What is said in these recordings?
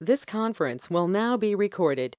This conference will now be recorded.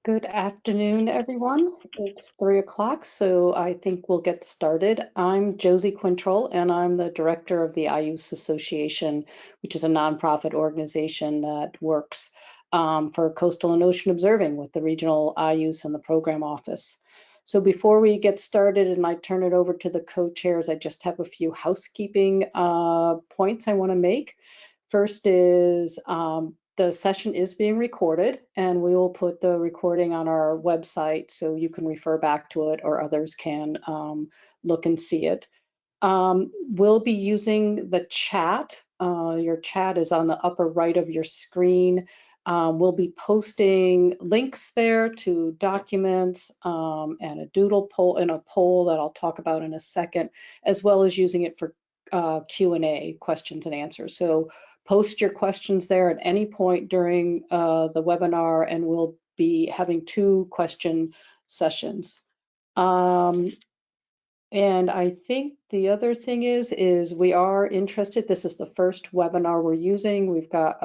Good afternoon, everyone. It's 3 o'clock, so I think we'll get started. I'm Josie Quintrell, and I'm the director of the IUS Association, which is a nonprofit organization that works for coastal and ocean observing with the regional IUS and the program office. So before we get started and I turn it over to the co-chairs, I just have a few housekeeping points I want to make. First is the session is being recorded, and we will put the recording on our website so you can refer back to it or others can look and see it. We'll be using the chat. Your chat is on the upper right of your screen. We'll be posting links there to documents and a doodle poll and a poll that I'll talk about in a second, as well as using it for Q&A, questions and answers. So post your questions there at any point during the webinar, and we'll be having 2 question sessions. And I think the other thing is we are interested. This is the first webinar we're using. We've got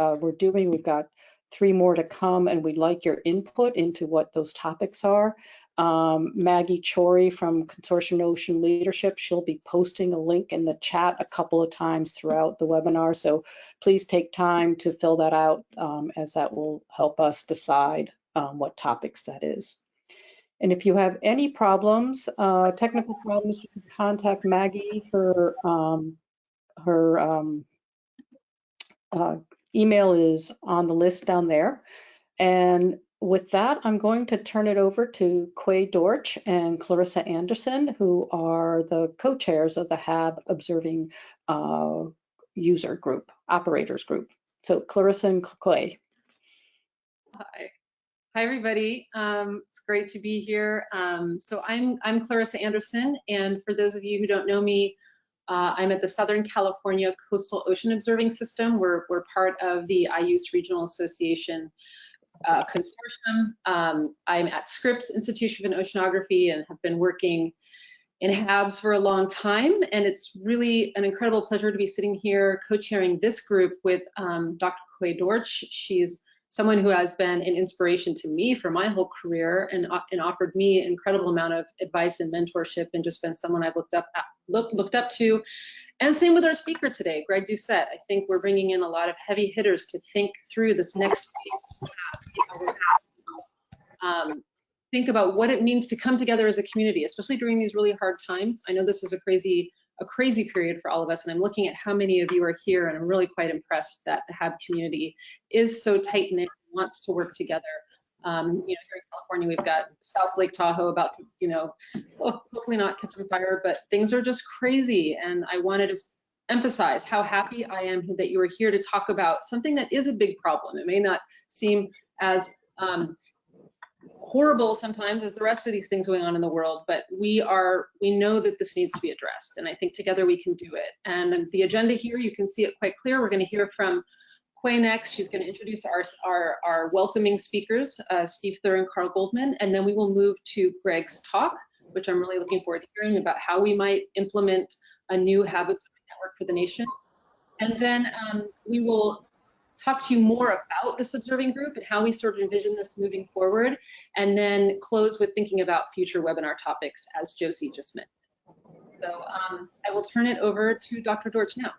3 more to come, and we'd like your input into what those topics are. Maggie Chori from Consortium Ocean Leadership, she'll be posting a link in the chat a couple of times throughout the webinar. So please take time to fill that out, as that will help us decide what topics that is. And if you have any problems, technical problems, you can contact Maggie. Her email is on the list down there. And with that, I'm going to turn it over to Quay Dortch and Clarissa Anderson, who are the co-chairs of the HAB Observing User Group, Operators Group. So Clarissa and Quay. Hi, everybody. It's great to be here. So I'm Clarissa Anderson, and for those of you who don't know me, I'm at the Southern California Coastal Ocean Observing System. We're part of the IUS Regional Association consortium. I'm at Scripps Institute of Oceanography and have been working in HABs for a long time, and it's really an incredible pleasure to be sitting here co-chairing this group with Dr. Quay Dortch. She's someone who has been an inspiration to me for my whole career and offered me an incredible amount of advice and mentorship, and just been someone I've looked up to. And same with our speaker today, Greg Doucette. I think we're bringing in a lot of heavy hitters to think through this next phase. Think about what it means to come together as a community, especially during these really hard times. I know this is a crazy period for all of us, and I'm looking at how many of you are here, and I'm really quite impressed that the HAB community is so tight-knit and wants to work together. You know, here in California, we've got South Lake Tahoe about to, you know, hopefully not catch on fire, but things are just crazy, and I wanted to emphasize how happy I am that you are here to talk about something that is a big problem. It may not seem as horrible sometimes as the rest of these things going on in the world, but we know that this needs to be addressed, and I think together we can do it. And the agenda here, you can see it quite clear. We're going to hear from Quay next. She's going to introduce our welcoming speakers, Steve Thur and Carl Goldman, and then we will move to Greg's talk, which I'm really looking forward to hearing about how we might implement a new HAB network for the nation. And then we will talk to you more about this observing group and how we sort of envision this moving forward, and then close with thinking about future webinar topics, as Josie just mentioned. So I will turn it over to Dr. Dortch now.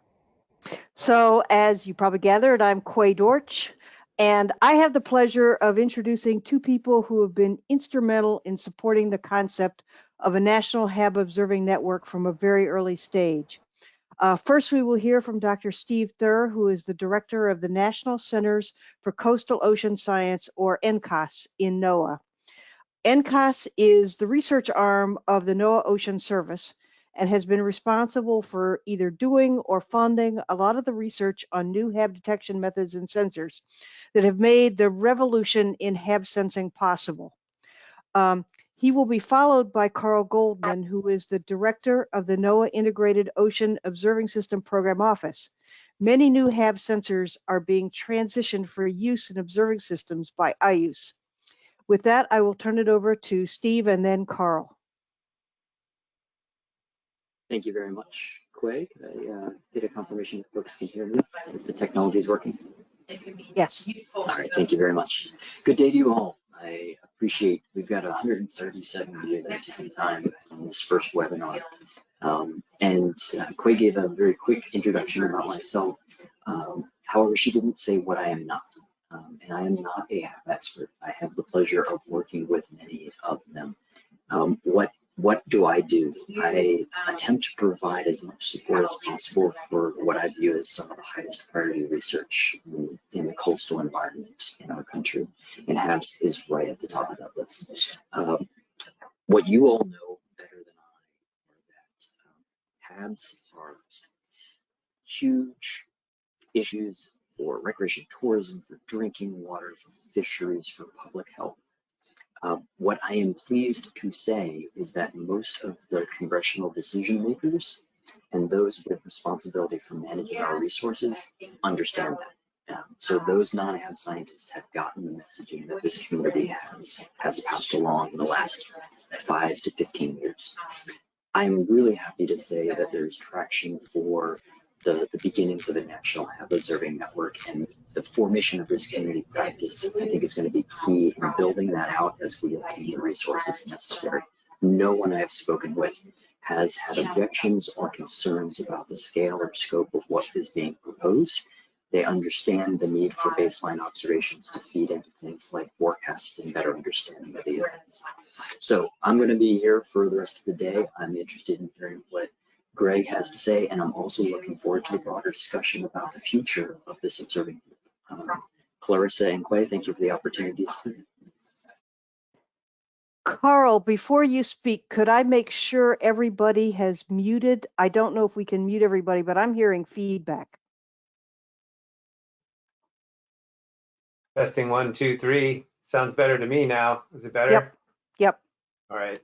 So as you probably gathered, I'm Quay Dortch, and I have the pleasure of introducing 2 people who have been instrumental in supporting the concept of a national HAB observing network from a very early stage. First, we will hear from Dr. Steve Thur, who is the director of the National Centers for Coastal Ocean Science, or NCOS, in NOAA. NCOS is the research arm of the NOAA Ocean Service and has been responsible for either doing or funding a lot of the research on new HAB detection methods and sensors that have made the revolution in HAB sensing possible. He will be followed by Carl Goldman, who is the director of the NOAA Integrated Ocean Observing System Program Office. Many new HAB sensors are being transitioned for use in observing systems by IUS. With that, I will turn it over to Steve and then Carl. Thank you very much, Quay. I get a confirmation that folks can hear me, if the technology is working. Yes. All right, thank you very much. Good day to you all. I appreciate we've got 137 of you that have taken time on this first webinar. Quay gave a very quick introduction about myself. However, she didn't say what I am not. And I am not a HAB expert. I have the pleasure of working with many of them. What do? I attempt to provide as much support as possible for what I view as some of the highest priority research in the coastal environment in our country, and HABs is right at the top of that list. What you all know better than I are that HABs are huge issues for recreation tourism, for drinking water, for fisheries, for public health. What I am pleased to say is that most of the congressional decision makers and those with responsibility for managing our resources understand that. So those non-HAB scientists have gotten the messaging that this community has passed along in the last 5 to 15 years. I'm really happy to say that there's traction for the beginnings of a national HAB observing network, and the formation of this community practice, I think, is going to be key in building that out as we obtain the resources necessary. No one I have spoken with has had objections or concerns about the scale or scope of what is being proposed. They understand the need for baseline observations to feed into things like forecasts and better understanding of the events. So I'm going to be here for the rest of the day. I'm interested in hearing what Greg has to say, and I'm also looking forward to a broader discussion about the future of this observing group. Clarissa and Quay, thank you for the opportunity to speak. Carl, before you speak, could I make sure everybody has muted? I don't know if we can mute everybody, but I'm hearing feedback. Testing 1, 2, 3. Sounds better to me now. Is it better? Yep. All right.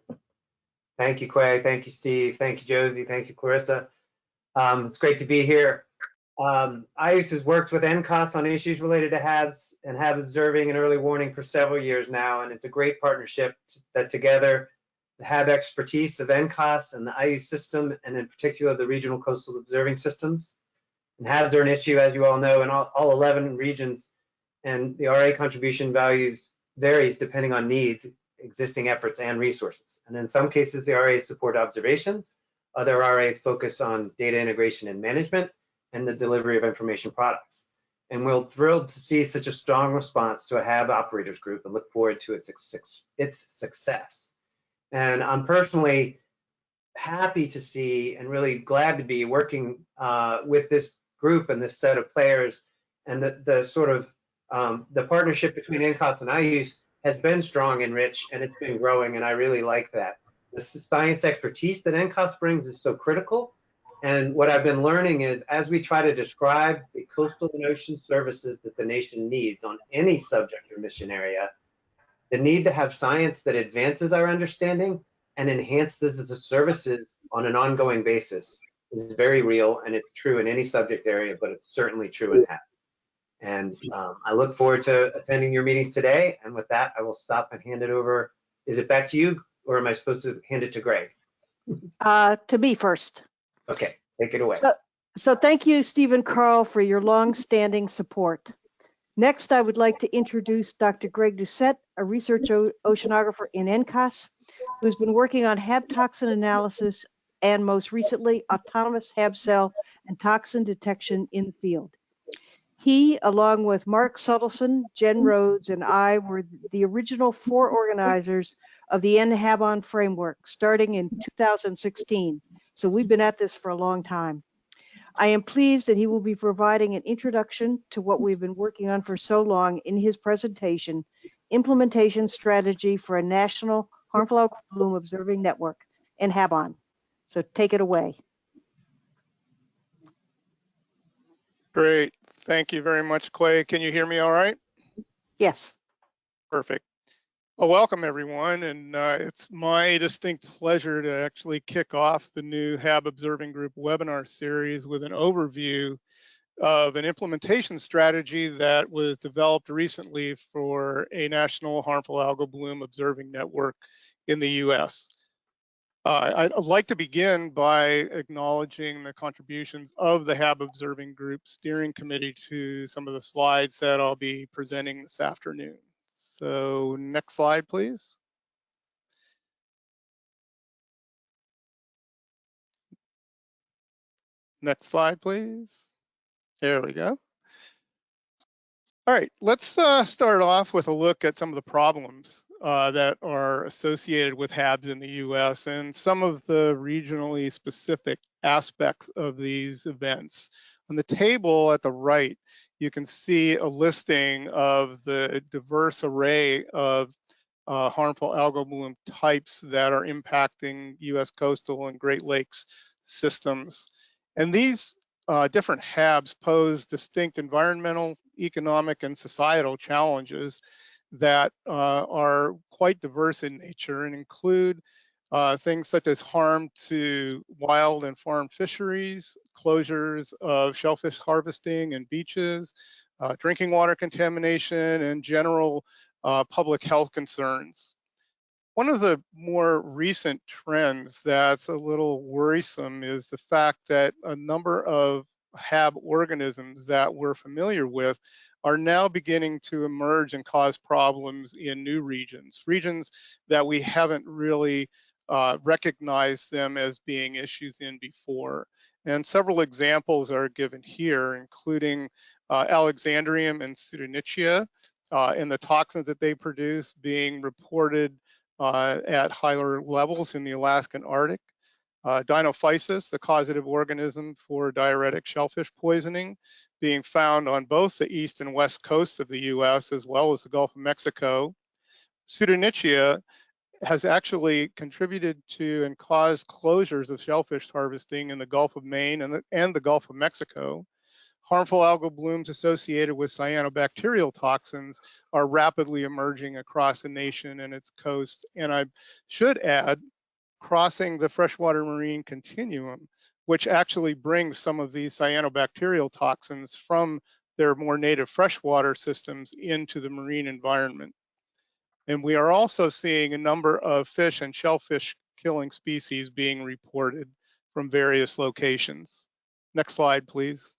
Thank you, Quay. Thank you, Steve. Thank you, Josie. Thank you, Clarissa. It's great to be here. IUS has worked with NCOS on issues related to HABs and HAB observing and early warning for several years now, and it's a great partnership that together the HAB expertise of NCOS and the IUS system, and in particular the regional coastal observing systems. And HABs are an issue, as you all know, in all 11 regions, and the RA contribution values varies depending on needs, existing efforts, and resources. And in some cases, the RAs support observations. Other RAs focus on data integration and management and the delivery of information products. And we're thrilled to see such a strong response to a HAB operators group and look forward to its success. And I'm personally happy to see and really glad to be working with this group and this set of players, and the sort of the partnership between NCOS and IUS has been strong and rich, and it's been growing, and I really like that. The science expertise that NCOS brings is so critical, and what I've been learning is as we try to describe the coastal and ocean services that the nation needs on any subject or mission area, the need to have science that advances our understanding and enhances the services on an ongoing basis is very real, and it's true in any subject area, but it's certainly true in HAB. And I look forward to attending your meetings today. And with that, I will stop and hand it over. Is it back to you, or am I supposed to hand it to Greg? To me first. Okay, take it away. So thank you, Steve and Carl, for your long-standing support. Next, I would like to introduce Dr. Greg Doucette, a research oceanographer in NCOS, who's been working on HAB toxin analysis and most recently, autonomous HAB cell and toxin detection in the field. He, along with Mark Suttleson, Jen Rhodes, and I were the original 4 organizers of the NHABON framework starting in 2016. So we've been at this for a long time. I am pleased that he will be providing an introduction to what we've been working on for so long in his presentation, Implementation Strategy for a National Harmful Algal Bloom Observing Network, NHABON. So take it away. Great. Thank you very much, Quay. Can you hear me all right? Yes. Perfect. Well, welcome everyone, and it's my distinct pleasure to actually kick off the new HAB Observing Group webinar series with an overview of an implementation strategy that was developed recently for a national harmful algal bloom observing network in the US. I'd like to begin by acknowledging the contributions of the HAB Observing Group Steering Committee to some of the slides that I'll be presenting this afternoon. So next slide, please. Next slide, please. There we go. All right, let's start off with a look at some of the problems that are associated with HABs in the US and some of the regionally specific aspects of these events. On the table at the right, you can see a listing of the diverse array of harmful algal bloom types that are impacting US coastal and Great Lakes systems. And these different HABs pose distinct environmental, economic, and societal challenges that are quite diverse in nature and include things such as harm to wild and farm fisheries, closures of shellfish harvesting and beaches, drinking water contamination, and general public health concerns. One of the more recent trends that's a little worrisome is the fact that a number of HAB organisms that we're familiar with are now beginning to emerge and cause problems in new regions that we haven't really recognized them as being issues in before. And several examples are given here, including Alexandrium and Pseudonychia, and the toxins that they produce being reported at higher levels in the Alaskan Arctic. Dinophysis, the causative organism for diuretic shellfish poisoning, being found on both the east and west coasts of the US, as well as the Gulf of Mexico. Pseudonychia has actually contributed to and caused closures of shellfish harvesting in the Gulf of Maine and the Gulf of Mexico. Harmful algal blooms associated with cyanobacterial toxins are rapidly emerging across the nation and its coasts. And I should add, crossing the freshwater marine continuum, which actually brings some of these cyanobacterial toxins from their more native freshwater systems into the marine environment. And we are also seeing a number of fish and shellfish killing species being reported from various locations. Next slide, please.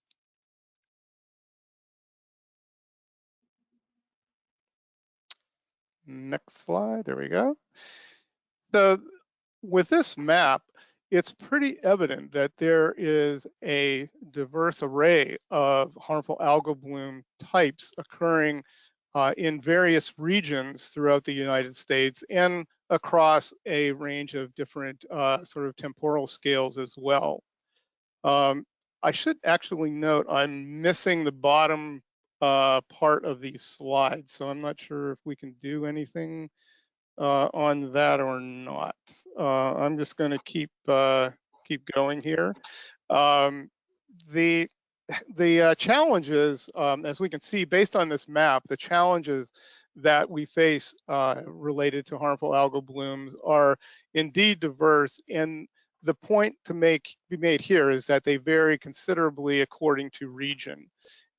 Next slide, there we go. So with this map, it's pretty evident that there is a diverse array of harmful algal bloom types occurring in various regions throughout the United States and across a range of different sort of temporal scales as well. I should actually note I'm missing the bottom part of these slides, so I'm not sure if we can do anything on that or not. I'm just going to keep going here. The challenges, as we can see based on this map, the challenges that we face related to harmful algal blooms are indeed diverse, and the point to be made here is that they vary considerably according to region.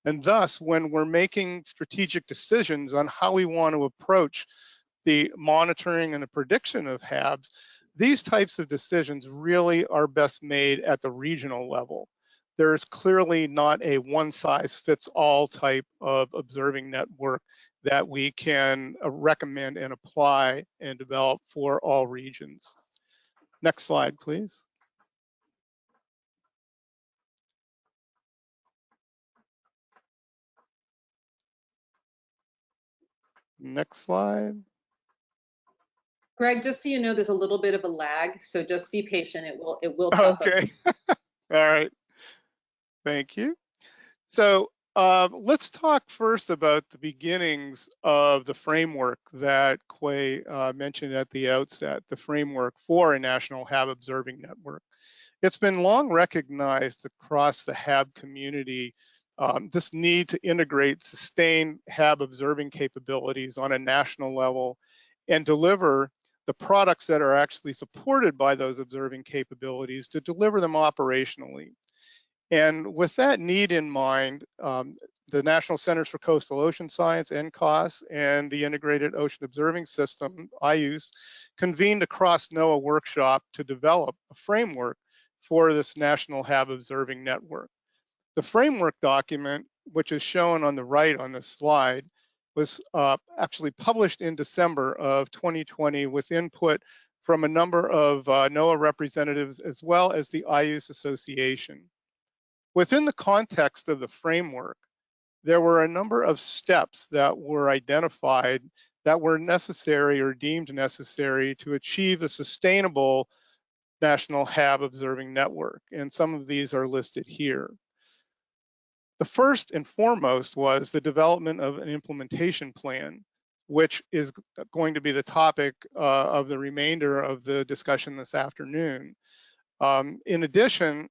And thus, when we're making strategic decisions on how we want to approach the monitoring and the prediction of HABs, these types of decisions really are best made at the regional level. There's clearly not a one-size-fits-all type of observing network that we can recommend and apply and develop for all regions. Next slide, please. Next slide. Greg, just so you know, there's a little bit of a lag, so just be patient. It will pop up. Okay. All right. Thank you. So let's talk first about the beginnings of the framework that Quay mentioned at the outset, the framework for a national HAB observing network. It's been long recognized across the HAB community, this need to integrate sustained HAB observing capabilities on a national level and deliver the products that are actually supported by those observing capabilities to deliver them operationally. And with that need in mind, the National Centers for Coastal Ocean Science, NCOS, and the Integrated Ocean Observing System, IOS, convened a cross-NOAA workshop to develop a framework for this National HAB Observing Network. The framework document, which is shown on the right on this slide, was actually published in December of 2020 with input from a number of NOAA representatives as well as the IOS Association. Within the context of the framework, there were a number of steps that were identified that were necessary or deemed necessary to achieve a sustainable national HAB observing network, and some of these are listed here. The first and foremost was the development of an implementation plan, which is going to be the topic of the remainder of the discussion this afternoon. In addition,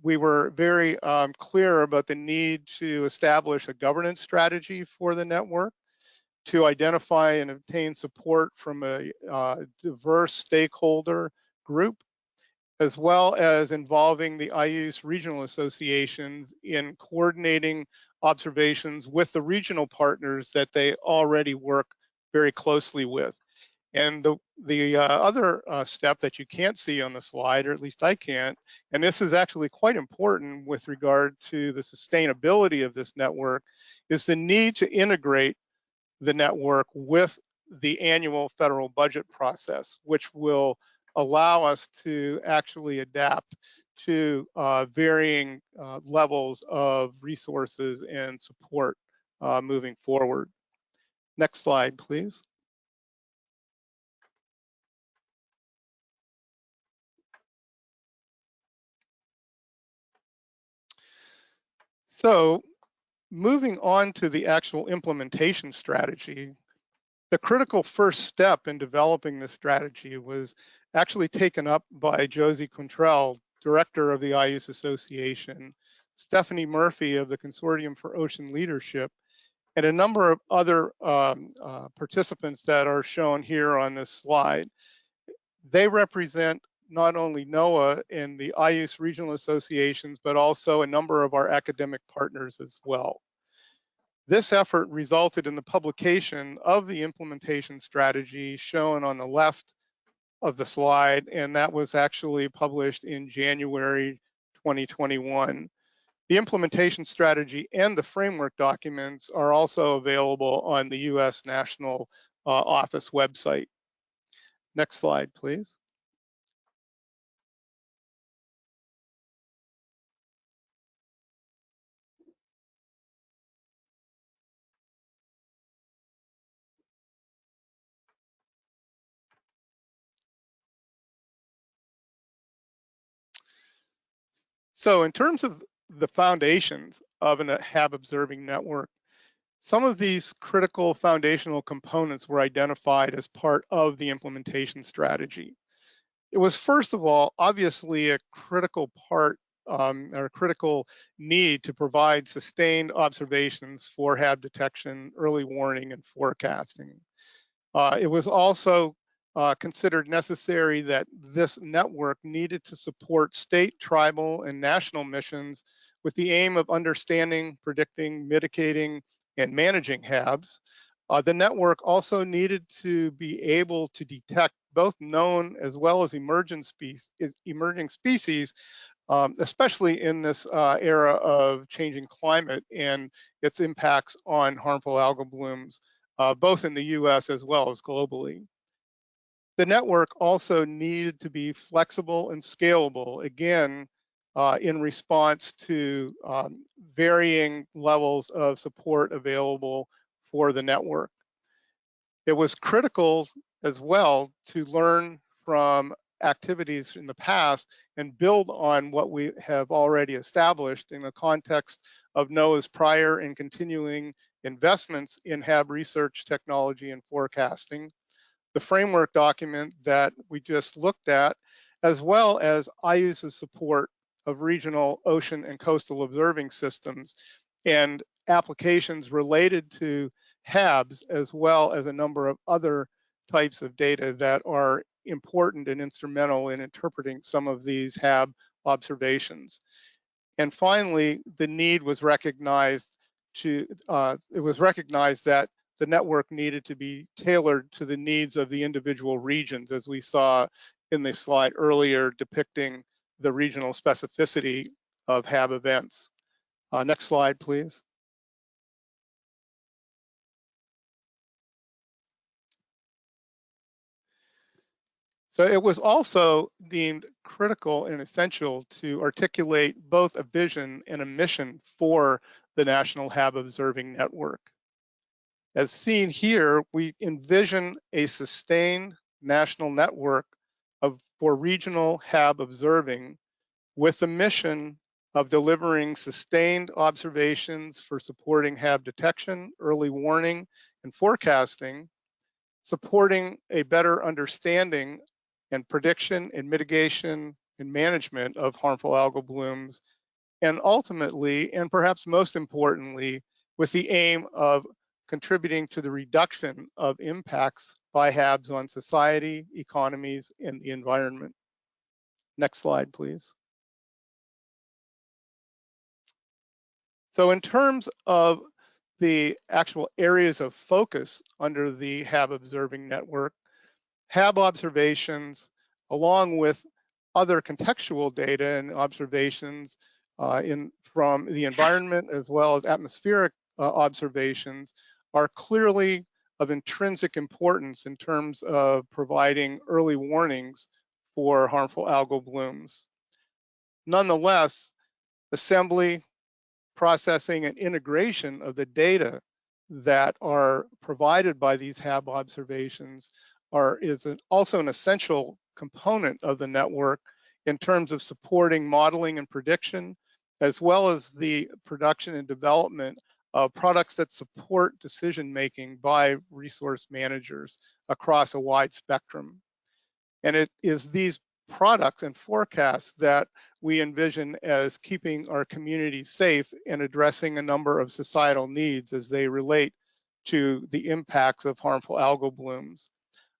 we were very clear about the need to establish a governance strategy for the network, to identify and obtain support from a diverse stakeholder group, as well as involving the IOS regional associations in coordinating observations with the regional partners that they already work very closely with. And the other step that you can't see on the slide, or at least I can't, and this is actually quite important with regard to the sustainability of this network, is the need to integrate the network with the annual federal budget process, which will allow us to actually adapt to varying levels of resources and support moving forward. Next slide, please. So moving on to the actual implementation strategy, the critical first step in developing this strategy was actually taken up by Josie Quintrell, director of the IOS Association, Stephanie Murphy of the Consortium for Ocean Leadership, and a number of other participants that are shown here on this slide. They represent not only NOAA and the IOS regional associations, but also a number of our academic partners as well. This effort resulted in the publication of the implementation strategy shown on the left of the slide, and that was actually published in January 2021. The implementation strategy and the framework documents are also available on the US National Office website. Next slide, please. So in terms of the foundations of a HAB observing network, some of these critical foundational components were identified as part of the implementation strategy. It was, first of all, obviously a critical part or a critical need to provide sustained observations for HAB detection, early warning, and forecasting. It was also considered necessary that this network needed to support state, tribal, and national missions with the aim of understanding, predicting, mitigating, and managing HABs. The network also needed to be able to detect both known as well as emerging species, especially in this era of changing climate and its impacts on harmful algal blooms, both in the US as well as globally. The network also needed to be flexible and scalable, again, in response to varying levels of support available for the network. It was critical as well to learn from activities in the past and build on what we have already established in the context of NOAA's prior and continuing investments in HAB research, technology, and forecasting, the framework document that we just looked at, as well as IOS's support of regional ocean and coastal observing systems and applications related to HABs, as well as a number of other types of data that are important and instrumental in interpreting some of these HAB observations. And finally, the need was recognized it was recognized that the network needed to be tailored to the needs of the individual regions, as we saw in the slide earlier depicting the regional specificity of HAB events. Next slide, please. So it was also deemed critical and essential to articulate both a vision and a mission for the National HAB Observing Network. As seen here, we envision a sustained national network for regional HAB observing with the mission of delivering sustained observations for supporting HAB detection, early warning, and forecasting, supporting a better understanding and prediction and mitigation and management of harmful algal blooms, and ultimately, and perhaps most importantly, with the aim of contributing to the reduction of impacts by HABs on society, economies, and the environment. Next slide, please. So in terms of the actual areas of focus under the HAB Observing Network, HAB observations, along with other contextual data and observations from the environment as well as atmospheric observations, are clearly of intrinsic importance in terms of providing early warnings for harmful algal blooms. Nonetheless, assembly, processing, and integration of the data that are provided by these HAB observations is also an essential component of the network in terms of supporting modeling and prediction, as well as the production and development of products that support decision-making by resource managers across a wide spectrum. And it is these products and forecasts that we envision as keeping our communities safe and addressing a number of societal needs as they relate to the impacts of harmful algal blooms.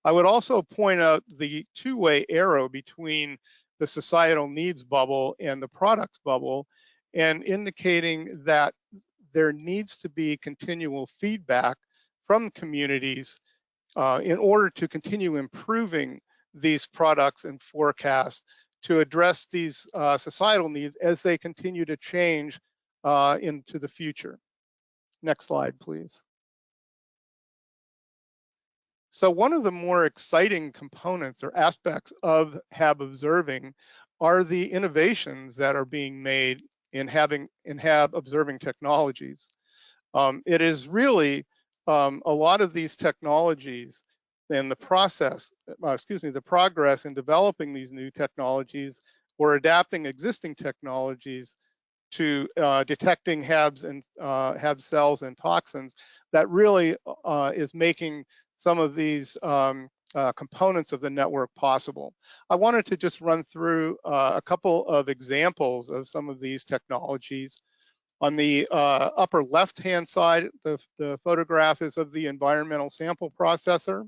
I would also point out the two-way arrow between the societal needs bubble and the products bubble, and indicating that there needs to be continual feedback from communities in order to continue improving these products and forecasts to address these societal needs as they continue to change into the future. Next slide, please. So one of the more exciting components or aspects of HAB observing are the innovations that are being made in HAB observing technologies. It is really a lot of these technologies and the progress in developing these new technologies or adapting existing technologies to detecting HABs and HAB cells and toxins that really is making some of these components of the network possible. I wanted to just run through a couple of examples of some of these technologies. On the upper left-hand side, the photograph is of the environmental sample processor.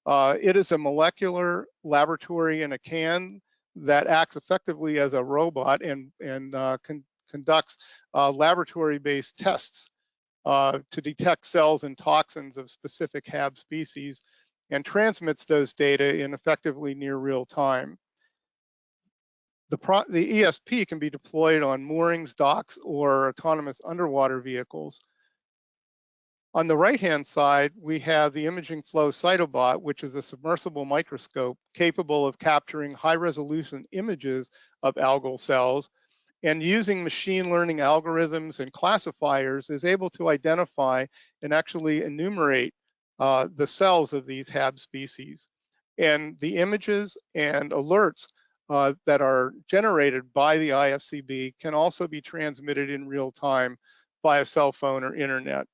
It is a molecular laboratory in a can that acts effectively as a robot and conducts laboratory-based tests to detect cells and toxins of specific HAB species and transmits those data in effectively near real time. The ESP can be deployed on moorings, docks, or autonomous underwater vehicles. On the right-hand side, we have the imaging flow cytobot, which is a submersible microscope capable of capturing high-resolution images of algal cells, and using machine learning algorithms and classifiers is able to identify and actually enumerate the cells of these HAB species. And the images and alerts that are generated by the IFCB can also be transmitted in real time via cell phone or internet.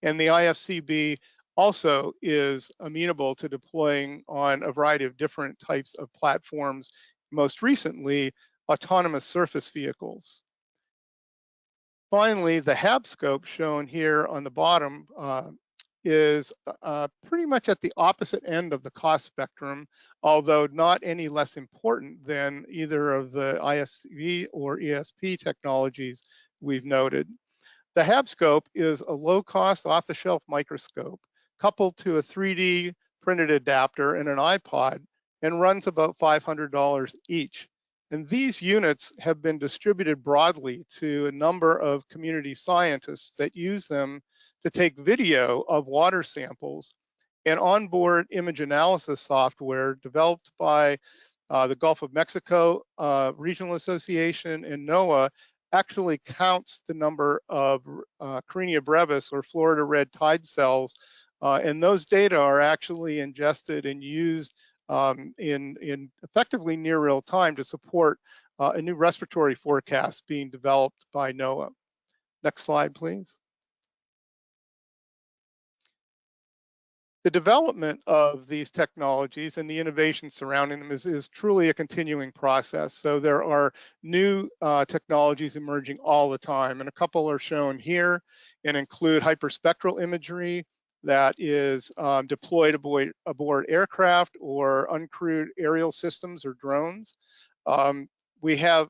And the IFCB also is amenable to deploying on a variety of different types of platforms, most recently, autonomous surface vehicles. Finally, the HAB scope shown here on the bottom is pretty much at the opposite end of the cost spectrum, although not any less important than either of the IFCV or ESP technologies we've noted. The HAB scope is a low-cost, off-the-shelf microscope coupled to a 3D printed adapter and an iPod, and runs about $500 each. And these units have been distributed broadly to a number of community scientists that use them to take video of water samples, and onboard image analysis software developed by the Gulf of Mexico Regional Association and NOAA actually counts the number of Karenia brevis or Florida red tide cells, and those data are actually ingested and used in effectively near real time to support a new respiratory forecast being developed by NOAA. Next slide, please. The development of these technologies and the innovation surrounding them is truly a continuing process. So there are new technologies emerging all the time, and a couple are shown here and include hyperspectral imagery that is deployed aboard aircraft or uncrewed aerial systems or drones. We have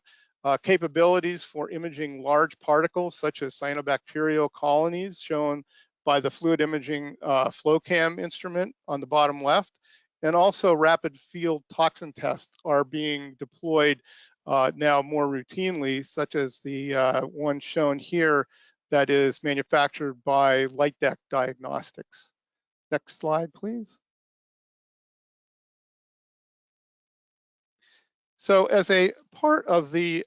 capabilities for imaging large particles such as cyanobacterial colonies, shown by the fluid imaging FlowCam instrument on the bottom left. And also rapid field toxin tests are being deployed now more routinely, such as the one shown here that is manufactured by Light Deck Diagnostics. Next slide, please. So as a part of the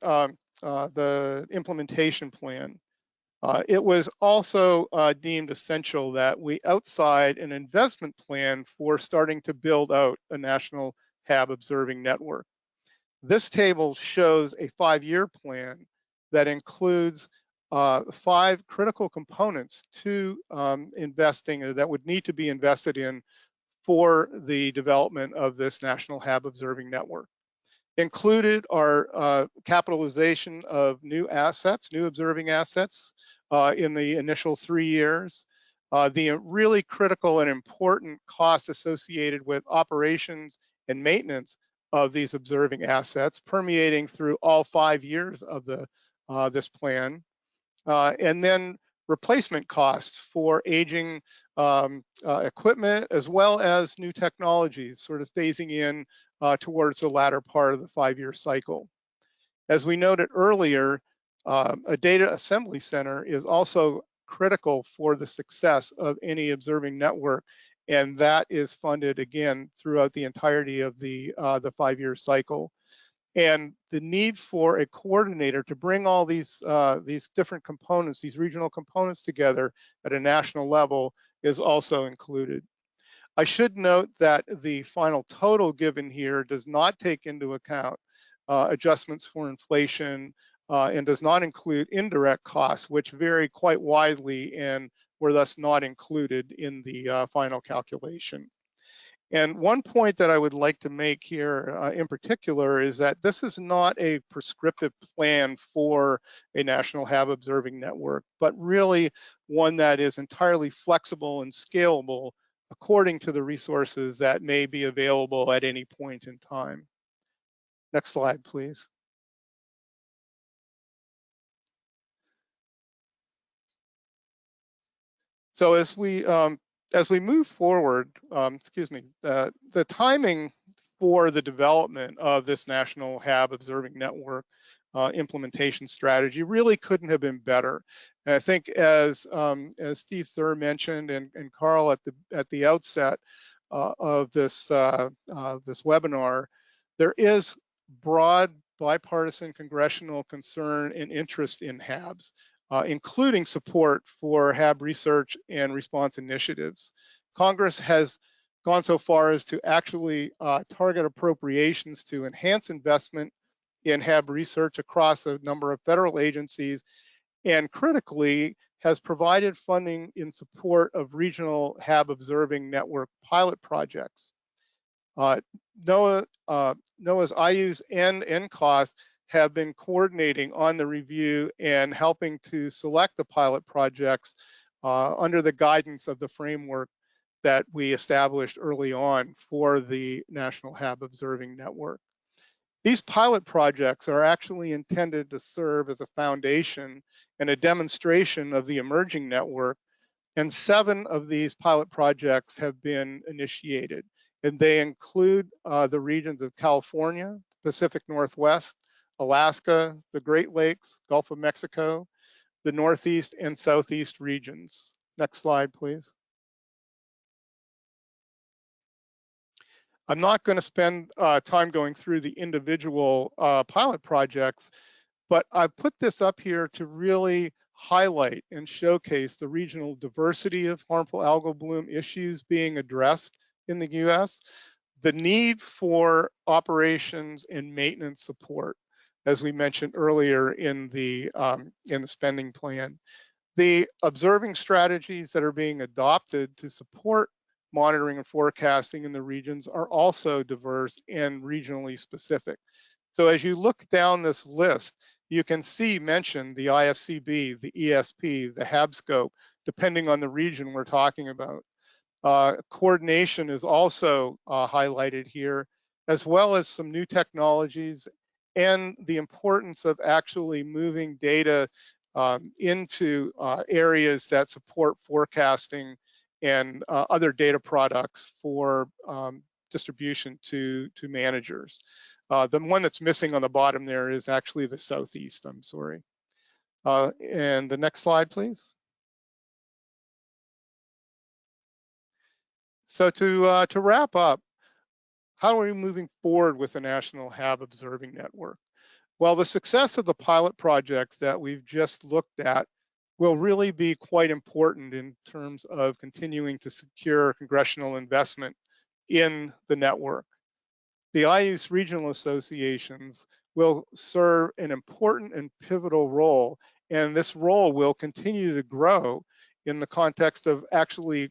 implementation plan, it was also deemed essential that we outside an investment plan for starting to build out a national HAB observing network. This table shows a 5-year plan that includes 5 critical components to investing that would need to be invested in for the development of this national HAB observing network. Included are capitalization of new assets, new observing assets in the initial 3 years, the really critical and important costs associated with operations and maintenance of these observing assets permeating through all 5 years of this plan, and then replacement costs for aging equipment as well as new technologies sort of phasing in towards the latter part of the 5-year cycle. As we noted earlier, a data assembly center is also critical for the success of any observing network, and that is funded again throughout the entirety of the 5-year cycle. And the need for a coordinator to bring all these different components, these regional components together at a national level is also included. I should note that the final total given here does not take into account adjustments for inflation and does not include indirect costs, which vary quite widely and were thus not included in the final calculation. And one point that I would like to make here in particular is that this is not a prescriptive plan for a national HAB observing network, but really one that is entirely flexible and scalable according to the resources that may be available at any point in time. Next slide, please. So as we move forward, the timing for the development of this national HAB observing network implementation strategy really couldn't have been better. And I think as Steve Thur mentioned and Carl at the outset of this webinar, there is broad bipartisan congressional concern and interest in HABs, including support for HAB research and response initiatives. Congress has gone so far as to actually target appropriations to enhance investment in HAB research across a number of federal agencies, and critically has provided funding in support of regional HAB observing network pilot projects. NOAA's IUs and NCOS have been coordinating on the review and helping to select the pilot projects under the guidance of the framework that we established early on for the National HAB Observing Network. These pilot projects are actually intended to serve as a foundation and a demonstration of the emerging network, and 7 of these pilot projects have been initiated, and they include the regions of California, Pacific Northwest, Alaska, the Great Lakes, Gulf of Mexico, the Northeast and Southeast regions. Next slide, please. I'm not going to spend time going through the individual pilot projects, but I've put this up here to really highlight and showcase the regional diversity of harmful algal bloom issues being addressed in the US, the need for operations and maintenance support, as we mentioned earlier in the spending plan, the observing strategies that are being adopted to support monitoring and forecasting in the regions are also diverse and regionally specific. So as you look down this list, you can see mentioned the IFCB, the ESP, the HAB scope, depending on the region we're talking about. Coordination is also highlighted here, as well as some new technologies and the importance of actually moving data into areas that support forecasting and other data products for distribution to managers. The one that's missing on the bottom there is actually the Southeast, I'm sorry. And the next slide, please. So to wrap up, how are we moving forward with the National HAB Observing Network? Well, the success of the pilot projects that we've just looked at will really be quite important in terms of continuing to secure congressional investment in the network. The IUCE regional associations will serve an important and pivotal role, and this role will continue to grow in the context of actually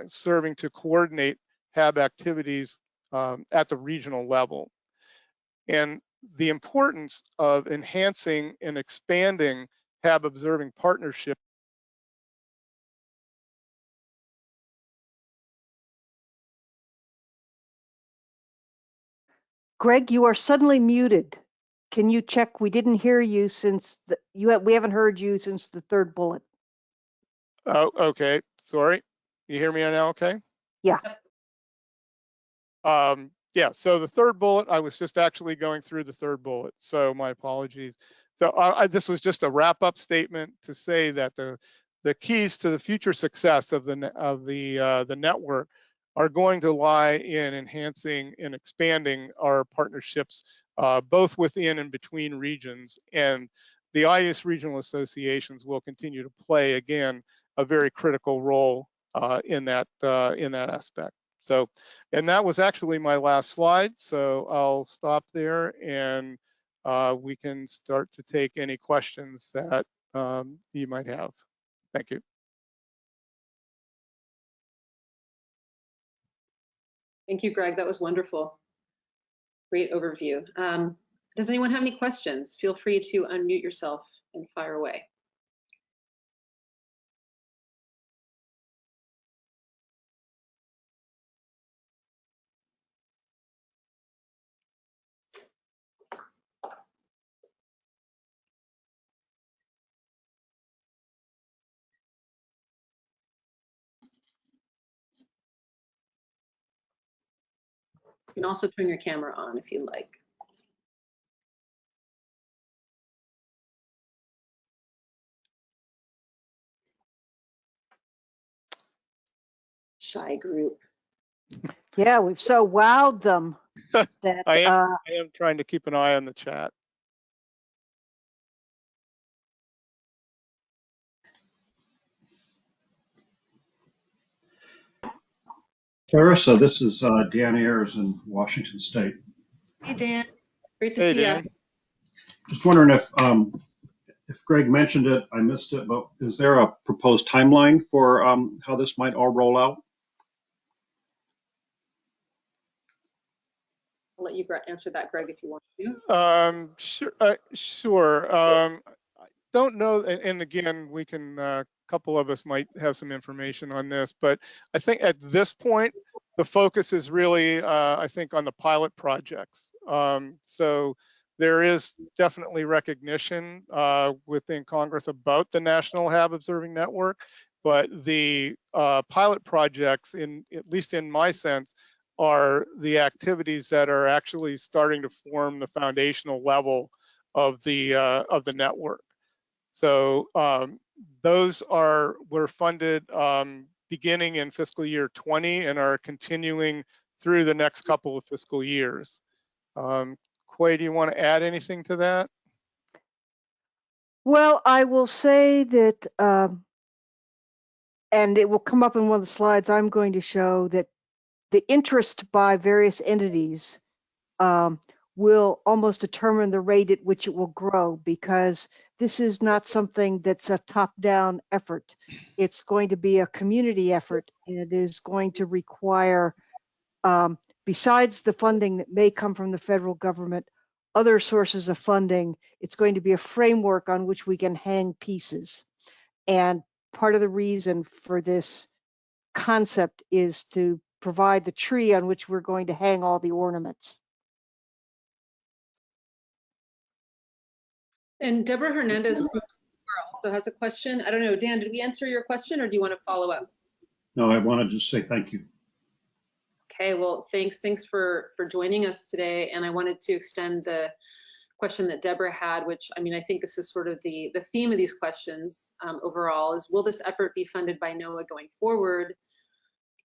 serving to coordinate HAB activities at the regional level. And the importance of enhancing and expanding HAB observing partnership. Greg, you are suddenly muted. Can you check? We didn't hear you since we haven't heard you since the 3rd bullet. Oh, okay. Sorry. You hear me now? Okay. Yeah. Yeah. So the 3rd bullet, I was just actually going through the 3rd bullet. So my apologies. So this was just a wrap-up statement to say that the keys to the future success of the network are going to lie in enhancing and expanding our partnerships both within and between regions, and the IUCE regional associations will continue to play, again, a very critical role in that aspect. So, and that was actually my last slide. So I'll stop there, and we can start to take any questions that you might have. Thank you. Thank you, Greg. That was wonderful. Great overview. Does anyone have any questions? Feel free to unmute yourself and fire away. You can also turn your camera on if you like. Shy group. Yeah, we've so wowed them that I am trying to keep an eye on the chat. Clarissa, this is Dan Ayers in Washington State. Hey, Dan. Great to Hey, see Dan. you. Just wondering if Greg mentioned it, I missed it, but is there a proposed timeline for how this might all roll out? I'll let you answer that, Greg, if you want to. Sure. don't know, and again, we can, a couple of us might have some information on this, but I think at this point, the focus is really, I think, on the pilot projects. So there is definitely recognition within Congress about the National HAB Observing Network, but the pilot projects, at least in my sense, are the activities that are actually starting to form the foundational level of the network. So those were funded beginning in fiscal year 20 and are continuing through the next couple of fiscal years. Quay, do you want to add anything to that? Well, I will say that, and it will come up in one of the slides I'm going to show, that the interest by various entities will almost determine the rate at which it will grow, because this is not something that's a top-down effort. It's going to be a community effort, and it is going to require, besides the funding that may come from the federal government, other sources of funding. It's going to be a framework on which we can hang pieces. And part of the reason for this concept is to provide the tree on which we're going to hang all the ornaments. And Deborah Hernandez from Square also has a question. I don't know, Dan, did we answer your question or do you want to follow up? No, I wanted to say thank you. Okay, well, thanks for joining us today. And I wanted to extend the question that Deborah had, which, I mean, I think this is sort of the theme of these questions overall, is will this effort be funded by NOAA going forward?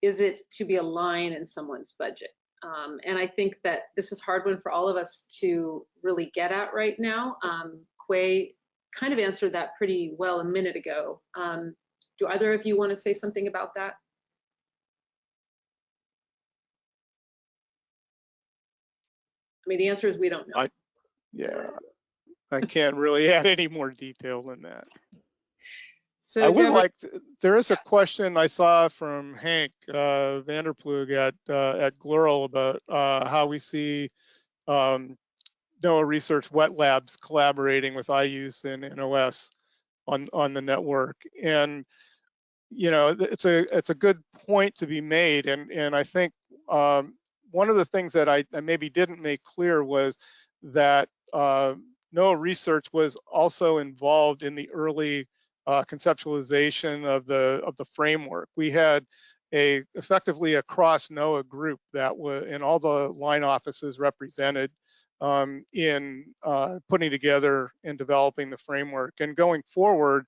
Is it to be a line in someone's budget? And I think that this is a hard one for all of us to really get at right now. Quay kind of answered that pretty well a minute ago. Do either of you want to say something about that? I mean, the answer is we don't know. Yeah, I can't really add any more detail than that. So I would Deborah, like there is a question I saw from Hank Vanderplug at GLERL about how we see NOAA Research Wet Labs collaborating with IUCE and NOS on the network. And you know, it's a good point to be made. And I think one of the things that I maybe didn't make clear was that NOAA Research was also involved in the early conceptualization of the framework. We had effectively a cross NOAA group that was in all the line offices represented in putting together and developing the framework. And going forward,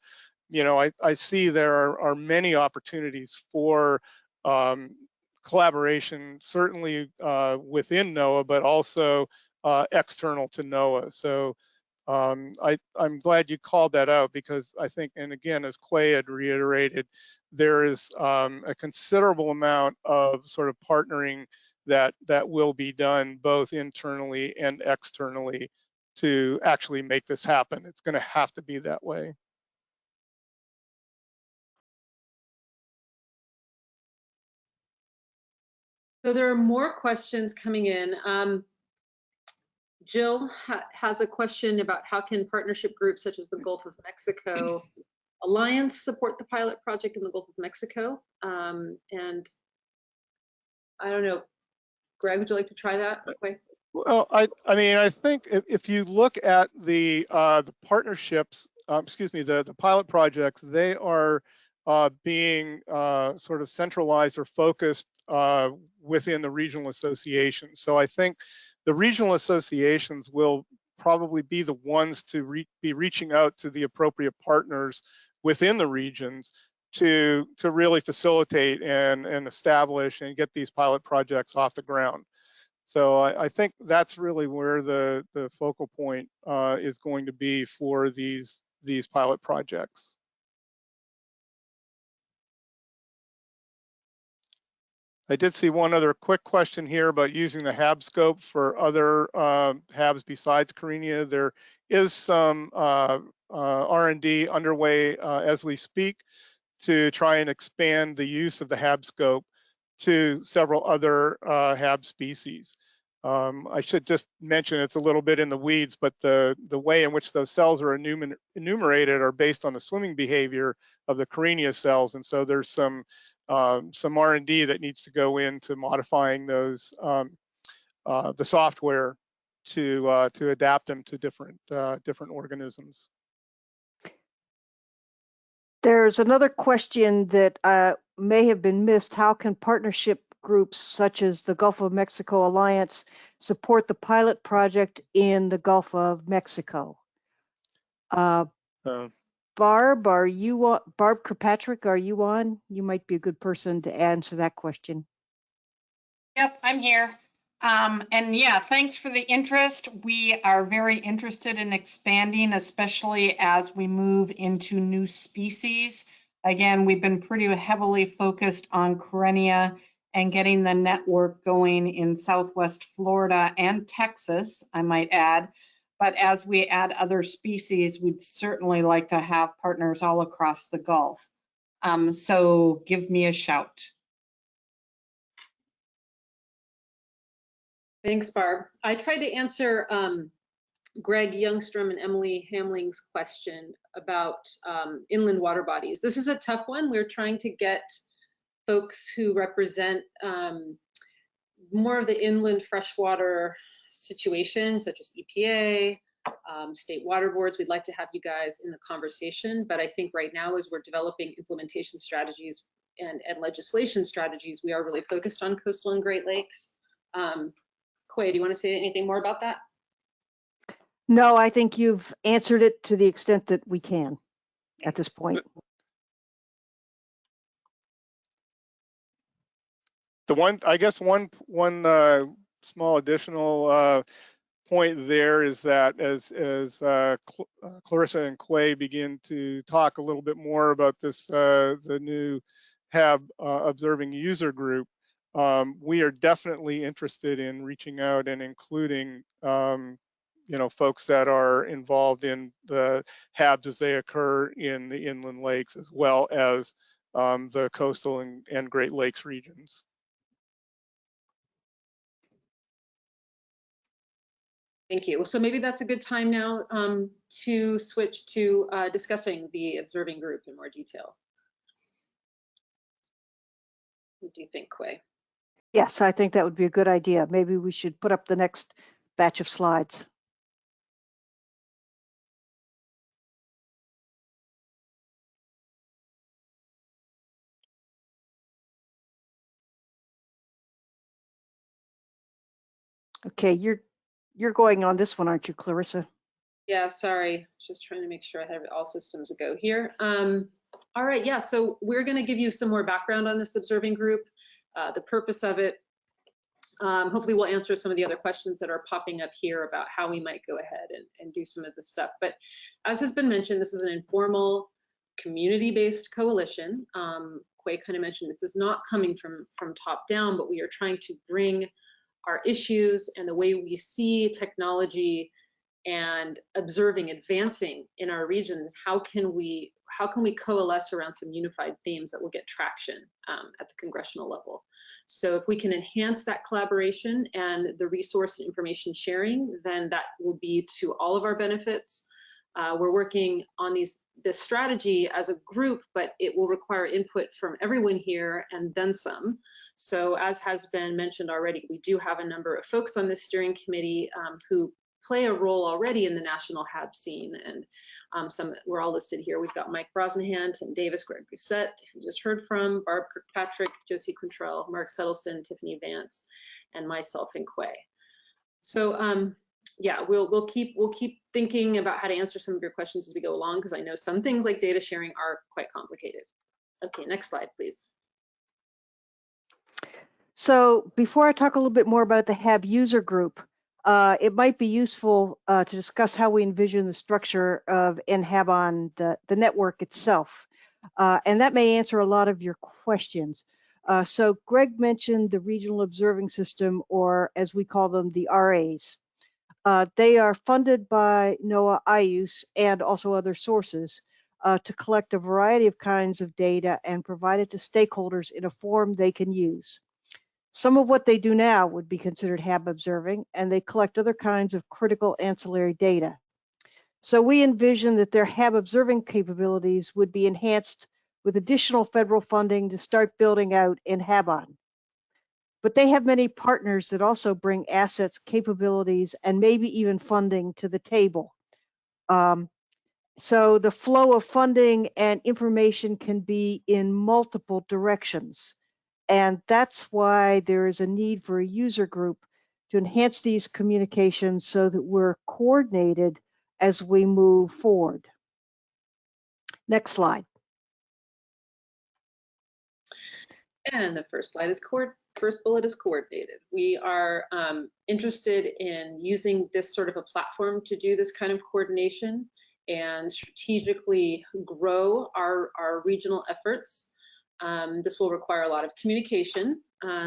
you know, I see there are many opportunities for collaboration, certainly within NOAA, but also external to NOAA. So I'm glad you called that out, because I think, and again, as Quay had reiterated, there is a considerable amount of sort of partnering that will be done both internally and externally to actually make this happen. It's going to have to be that way. so there are more questions coming in. Jill has a question about how can partnership groups such as the Gulf of Mexico Alliance support the pilot project in the Gulf of Mexico? And I don't know, Greg, would you like to try that? Okay. Well, I mean, I think if you look at the partnerships, the pilot projects, they are being sort of centralized or focused within the regional associations. So I think the regional associations will probably be the ones to be reaching out to the appropriate partners within the regions to really facilitate and establish and get these pilot projects off the ground. So I think that's really where the focal point is going to be for these pilot projects. I did see one other quick question here about using the HAB scope for other HABs besides Carina. There is some R&D underway as we speak to try and expand the use of the HAB scope to several other HAB species. I should just mention it's a little bit in the weeds, but the way in which those cells are enumerated are based on the swimming behavior of the Karenia cells, and so there's some R&D that needs to go into modifying those the software to adapt them to different organisms. There's another question that may have been missed. How can partnership groups such as the Gulf of Mexico Alliance support the pilot project in the Gulf of Mexico? Barb, are you on? Barb Kirkpatrick, are you on? You might be a good person to answer that question. Yep, I'm here. And yeah, thanks for the interest. We are very interested in expanding, especially as we move into new species. Again, we've been pretty heavily focused on Karenia and getting the network going in Southwest Florida and Texas, I might add. But as we add other species, we'd certainly like to have partners all across the Gulf. So give me a shout. Thanks, Barb. I tried to answer Greg Youngstrom and Emily Hamling's question about inland water bodies. This is a tough one. We're trying to get folks who represent more of the inland freshwater situation, such as EPA, state water boards. We'd like to have you guys in the conversation, but I think right now as we're developing implementation strategies and legislation strategies, we are really focused on coastal and Great Lakes. Quay, do you want to say anything more about that? No, I think you've answered it to the extent that we can at this point. I guess one small additional point there is that as Clarissa and Quay begin to talk a little bit more about this, the new HAB observing user group, we are definitely interested in reaching out and including folks that are involved in the HABs as they occur in the inland lakes, as well as the coastal and Great Lakes regions. Thank you. So maybe that's a good time now to switch to discussing the observing group in more detail. What do you think, Quay? Yes, I think that would be a good idea. Maybe we should put up the next batch of slides. Okay, you're going on this one, aren't you, Clarissa? Yeah, sorry. Just trying to make sure I have all systems a go here. All right, yeah, so we're going to give you some more background on this observing group, the purpose of it. Hopefully we'll answer some of the other questions that are popping up here about how we might go ahead and do some of this stuff. But as has been mentioned, this is an informal community-based coalition. Quay kind of mentioned this is not coming from top down, but we are trying to bring our issues and the way we see technology and observing advancing in our regions. How can we coalesce around some unified themes that will get traction at the congressional level? So if we can enhance that collaboration and the resource and information sharing, then that will be to all of our benefits. We're working on this strategy as a group, but it will require input from everyone here and then some. So as has been mentioned already, we do have a number of folks on this steering committee who play a role already in the national HAB scene, and we're all listed here. We've got Mike Brosnahan, Tim Davis, Greg Doucette, who we just heard from, Barb Kirkpatrick, Josie Quintrell, Mark Settleson, Tiffany Vance, and myself and Quay. So yeah, we'll keep thinking about how to answer some of your questions as we go along, because I know some things like data sharing are quite complicated. Okay, next slide, please. So before I talk a little bit more about the HAB user group, it might be useful to discuss how we envision the structure of NHABON, the network itself. And that may answer a lot of your questions. So Greg mentioned the Regional Observing System, or as we call them, the RAs. They are funded by NOAA IUS and also other sources to collect a variety of kinds of data and provide it to stakeholders in a form they can use. Some of what they do now would be considered HAB observing, and they collect other kinds of critical ancillary data. So we envision that their HAB observing capabilities would be enhanced with additional federal funding to start building out NHABON. But they have many partners that also bring assets, capabilities, and maybe even funding to the table. So the flow of funding and information can be in multiple directions. And that's why there is a need for a user group to enhance these communications so that we're coordinated as we move forward. Next slide. And the first slide is first bullet is coordinated. We are interested in using this sort of a platform to do this kind of coordination and strategically grow our regional efforts. This will require a lot of communication.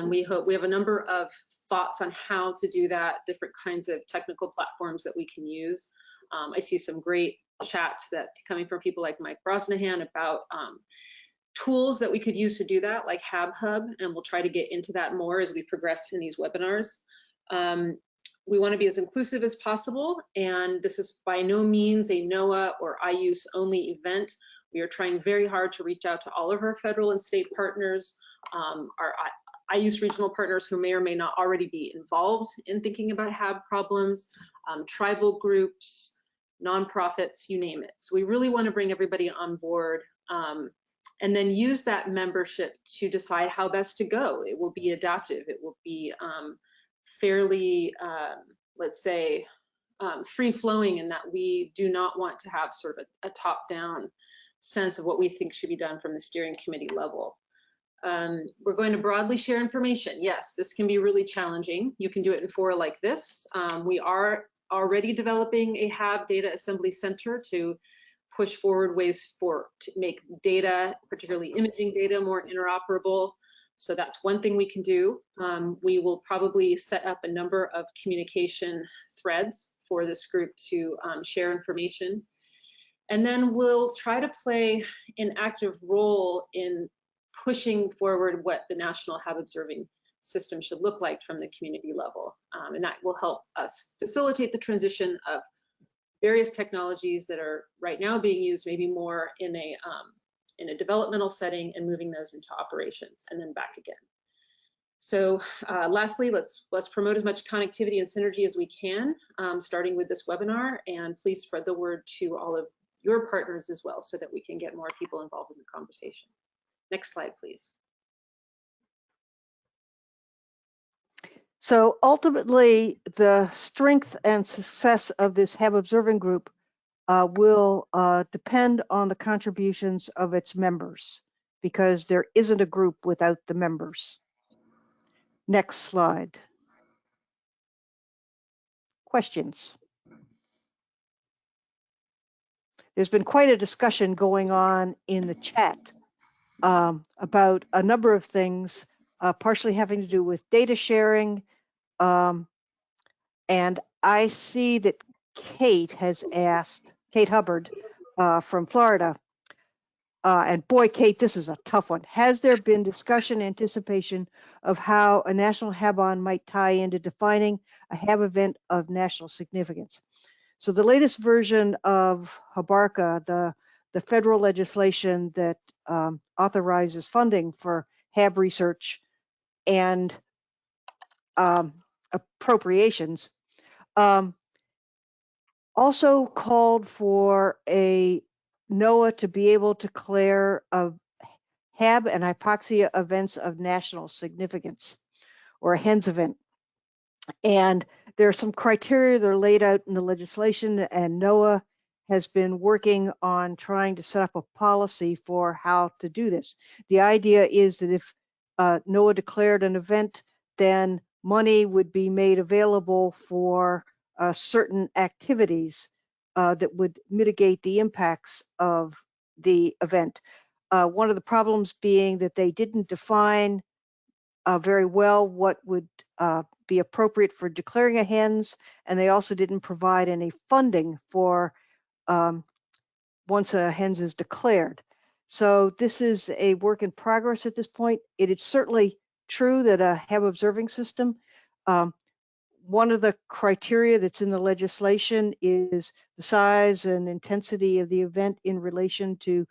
We have a number of thoughts on how to do that, different kinds of technical platforms that we can use. I see some great chats that coming from people like Mike Brosnahan about tools that we could use to do that, like HAB Hub, and we'll try to get into that more as we progress in these webinars. We want to be as inclusive as possible, and this is by no means a NOAA or IUCE only event. We are trying very hard to reach out to all of our federal and state partners, our IUCE regional partners who may or may not already be involved in thinking about HAB problems, tribal groups, nonprofits, you name it. So we really want to bring everybody on board and then use that membership to decide how best to go. It will be adaptive. It will be fairly, let's say, free-flowing in that we do not want to have sort of a top-down sense of what we think should be done from the steering committee level. We're going to broadly share information. Yes, this can be really challenging. You can do it in fora like this. We are already developing a HAB data assembly center to push forward ways to make data, particularly imaging data, more interoperable. So that's one thing we can do. We will probably set up a number of communication threads for this group to share information. And then we'll try to play an active role in pushing forward what the National HAB Observing System should look like from the community level. And that will help us facilitate the transition of various technologies that are right now being used maybe more in a developmental setting and moving those into operations and then back again. So lastly, let's promote as much connectivity and synergy as we can, starting with this webinar, and please spread the word to all of your partners as well so that we can get more people involved in the conversation. Next slide, please. So ultimately, the strength and success of this HAB observing group will depend on the contributions of its members, because there isn't a group without the members. Next slide. Questions? There's been quite a discussion going on in the chat about a number of things, partially having to do with data sharing. And I see that Kate has asked, Kate Hubbard from Florida, and boy, Kate, this is a tough one. Has there been discussion, anticipation of how a national HABON might tie into defining a HAB event of national significance? So the latest version of HABARCA, the federal legislation that authorizes funding for HAB research and appropriations, also called for a NOAA to be able to declare HAB and hypoxia events of national significance, or a HENS event. And there are some criteria that are laid out in the legislation, and NOAA has been working on trying to set up a policy for how to do this. The idea is that if NOAA declared an event, then money would be made available for certain activities that would mitigate the impacts of the event. One of the problems being that they didn't define very well what would be appropriate for declaring a HENS, and they also didn't provide any funding for once a HENS is declared. So this is a work in progress at this point. It is certainly true that a HAB observing system, one of the criteria that's in the legislation is the size and intensity of the event in relation to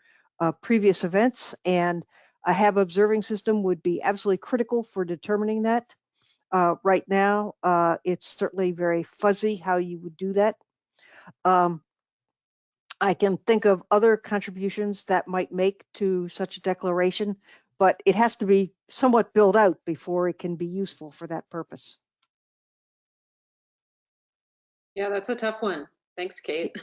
previous events, and a HAB observing system would be absolutely critical for determining that. Right now, it's certainly very fuzzy how you would do that. I can think of other contributions that might make to such a declaration, but it has to be somewhat built out before it can be useful for that purpose. Yeah, that's a tough one. Thanks, Kate.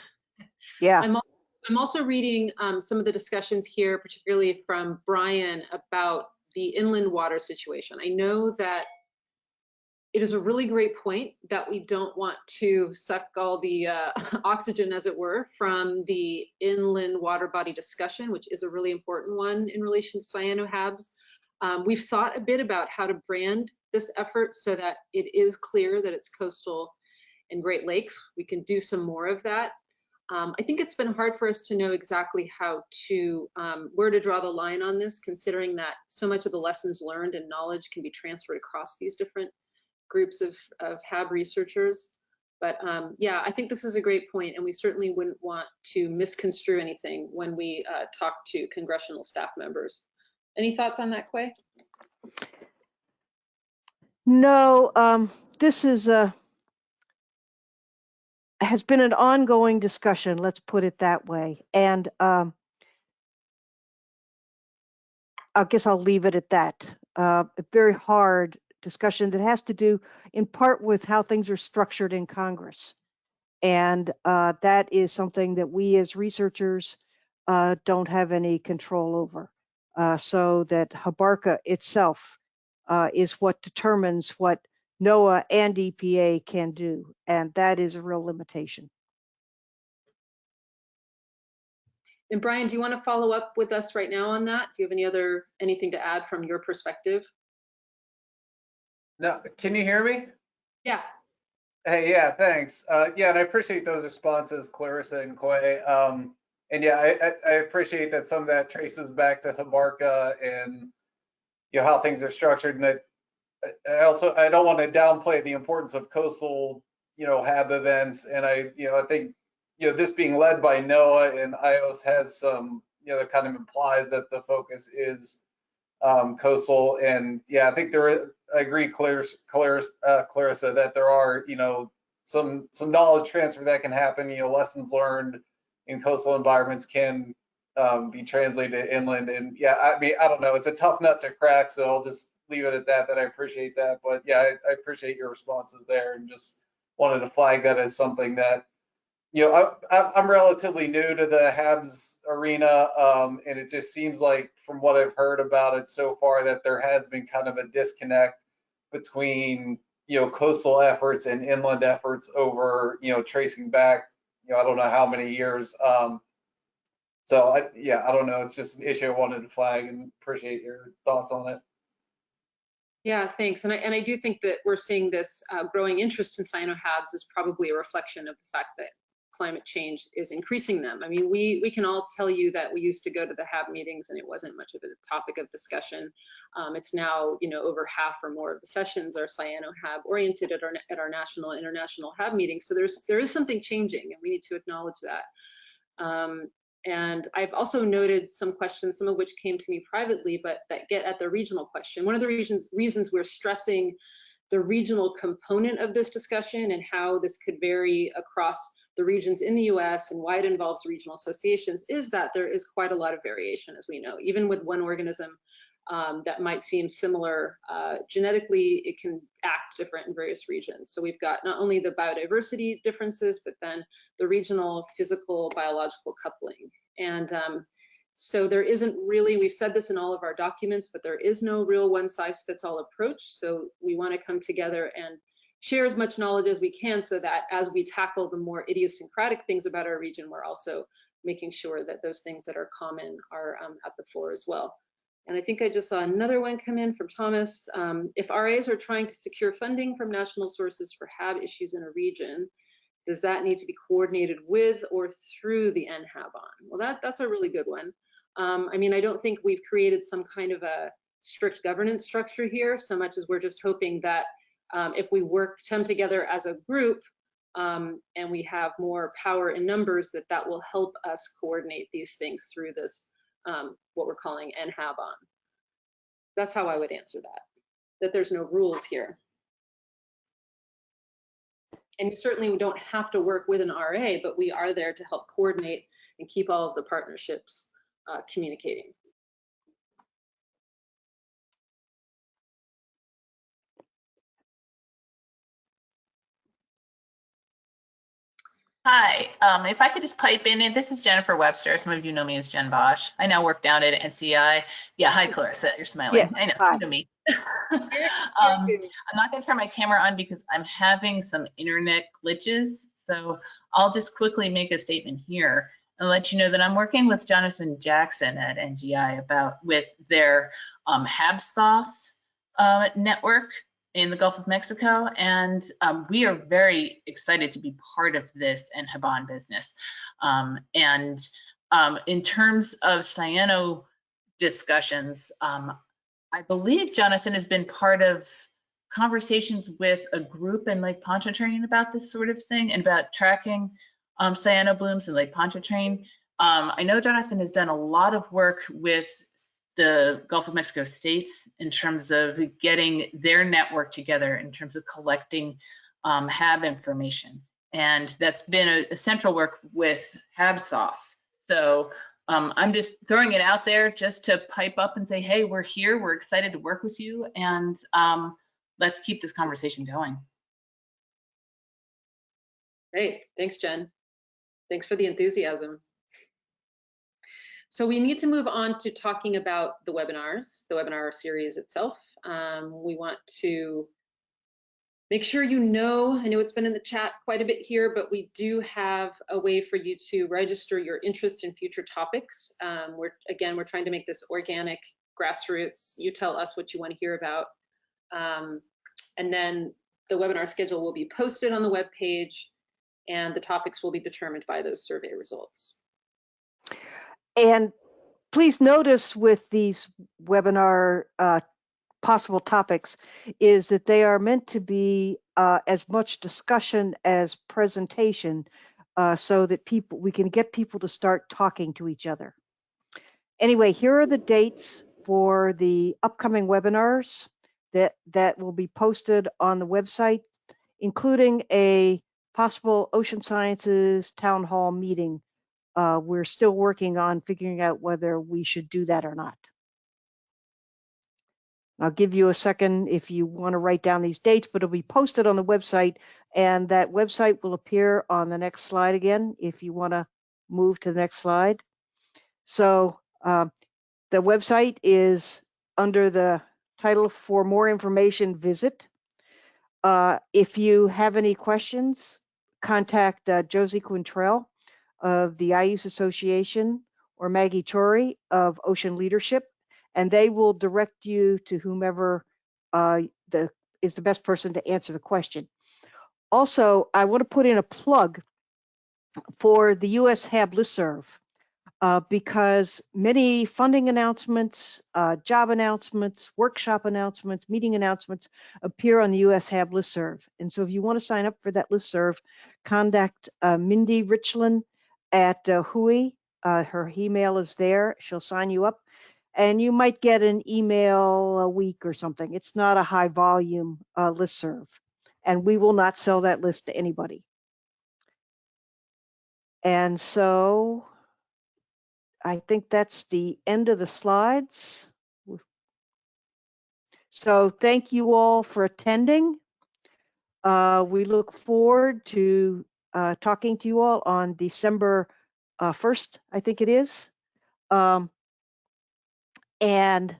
Yeah. I'm also reading some of the discussions here, particularly from Brian, about the inland water situation. I know that it is a really great point that we don't want to suck all the oxygen, as it were, from the inland water body discussion, which is a really important one in relation to cyanoHABs. We've thought a bit about how to brand this effort so that it is clear that it's coastal and Great Lakes. We can do some more of that. I think it's been hard for us to know exactly how to, where to draw the line on this, considering that so much of the lessons learned and knowledge can be transferred across these different groups of HAB researchers. But yeah, I think this is a great point, and we certainly wouldn't want to misconstrue anything when we talk to congressional staff members. Any thoughts on that, Quay? No, this is has been an ongoing discussion, let's put it that way. And I guess I'll leave it at that. A very hard discussion that has to do in part with how things are structured in Congress. And that is something that we as researchers don't have any control over. So that HABARCA itself is what determines what NOAA and EPA can do. And that is a real limitation. And Brian, do you want to follow up with us right now on that? Do you have anything to add from your perspective? No, can you hear me? Yeah. Hey, yeah, thanks. Yeah, and I appreciate those responses, Clarissa and Quay. And yeah, I appreciate that some of that traces back to HABARCA and how things are structured. And I don't want to downplay the importance of coastal HAB events. And I think this being led by NOAA and IOS has some that kind of implies that the focus is coastal. And yeah, I think I agree, Clarissa, that there are some knowledge transfer that can happen. Lessons learned in coastal environments can be translated inland. And yeah, I mean, I don't know, it's a tough nut to crack, so I'll just leave it at that. That I appreciate that, but yeah, I appreciate your responses there, and just wanted to flag that as something that I'm relatively new to the HABs arena, and it just seems like, from what I've heard about it so far, that there has been kind of a disconnect between coastal efforts and inland efforts over tracing back I don't know how many years. So I don't know. It's just an issue I wanted to flag, and appreciate your thoughts on it. Yeah, thanks. And I do think that we're seeing this growing interest in cyanoHABs is probably a reflection of the fact that climate change is increasing them. I mean, we can all tell you that we used to go to the HAB meetings and it wasn't much of a topic of discussion. It's now, over half or more of the sessions are cyanoHAB oriented at our national, international HAB meetings. So there is something changing, and we need to acknowledge that. And I've also noted some questions, some of which came to me privately, but that get at the regional question. One of the reasons we're stressing the regional component of this discussion and how this could vary across the regions in the US and why it involves regional associations is that there is quite a lot of variation, as we know. Even with one organism that might seem similar, genetically it can act different in various regions. So we've got not only the biodiversity differences, but then the regional physical biological coupling. And so there isn't really, we've said this in all of our documents, but there is no real one-size-fits-all approach. So we want to come together and share as much knowledge as we can, so that as we tackle the more idiosyncratic things about our region, we're also making sure that those things that are common are at the fore as well. And I think I just saw another one come in from Thomas. If RAs are trying to secure funding from national sources for HAB issues in a region, does that need to be coordinated with or through the NHABON? Well, that's a really good one. I mean, I don't think we've created some kind of a strict governance structure here, so much as we're just hoping that if we come together as a group and we have more power in numbers, that will help us coordinate these things through this, what we're calling NHABON. That's how I would answer that there's no rules here. And you certainly don't have to work with an RA, but we are there to help coordinate and keep all of the partnerships communicating. Hi, if I could just pipe in, this is Jennifer Webster. Some of you know me as Jen Bosch. I now work down at NCI. Yeah, hi Clarissa, you're smiling. Yeah, I know, hi. you know me. I'm not gonna turn my camera on because I'm having some internet glitches. So I'll just quickly make a statement here and let you know that I'm working with Jonathan Jackson at NGI with their HABs network in the Gulf of Mexico, and we are very excited to be part of this NHABON business. In terms of cyano discussions, I believe Jonathan has been part of conversations with a group in Lake Pontchartrain about this sort of thing and about tracking cyano blooms in Lake Pontchartrain. I know Jonathan has done a lot of work with the Gulf of Mexico states in terms of getting their network together in terms of collecting HAB information. And that's been a central work with HABSOS. So I'm just throwing it out there just to pipe up and say, hey, we're here, we're excited to work with you, and let's keep this conversation going. Great, thanks, Jen. Thanks for the enthusiasm. So we need to move on to talking about the webinar series itself. We want to make sure you know, I know it's been in the chat quite a bit here, but we do have a way for you to register your interest in future topics. We're trying to make this organic, grassroots. You tell us what you want to hear about. And then the webinar schedule will be posted on the webpage, and the topics will be determined by those survey results. And please notice with these webinar possible topics is that they are meant to be as much discussion as presentation so that we can get people to start talking to each other. Anyway, here are the dates for the upcoming webinars that will be posted on the website, including a possible ocean sciences town hall meeting. We're still working on figuring out whether we should do that or not. I'll give you a second if you want to write down these dates, but it'll be posted on the website, and that website will appear on the next slide again if you want to move to the next slide. So the website is under the title "For more information, visit." If you have any questions, contact Josie Quintrell of the IUS Association or Maggie Torrey of Ocean Leadership, and they will direct you to whomever is the best person to answer the question. Also, I want to put in a plug for the US HAB listserv because many funding announcements, job announcements, workshop announcements, meeting announcements appear on the US HAB listserv. And so if you want to sign up for that listserv, contact Mindy Richland at HUI. Her email is there. She'll sign you up. And you might get an email a week or something. It's not a high volume listserv. And we will not sell that list to anybody. And so I think that's the end of the slides. So thank you all for attending. We look forward to talking to you all on December 1st, I think it is. And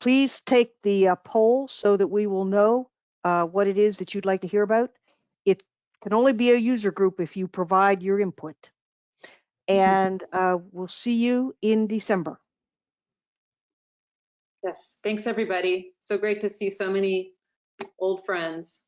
please take the poll so that we will know what it is that you'd like to hear about. It can only be a user group if you provide your input. And we'll see you in December. Yes, thanks everybody. So great to see so many old friends.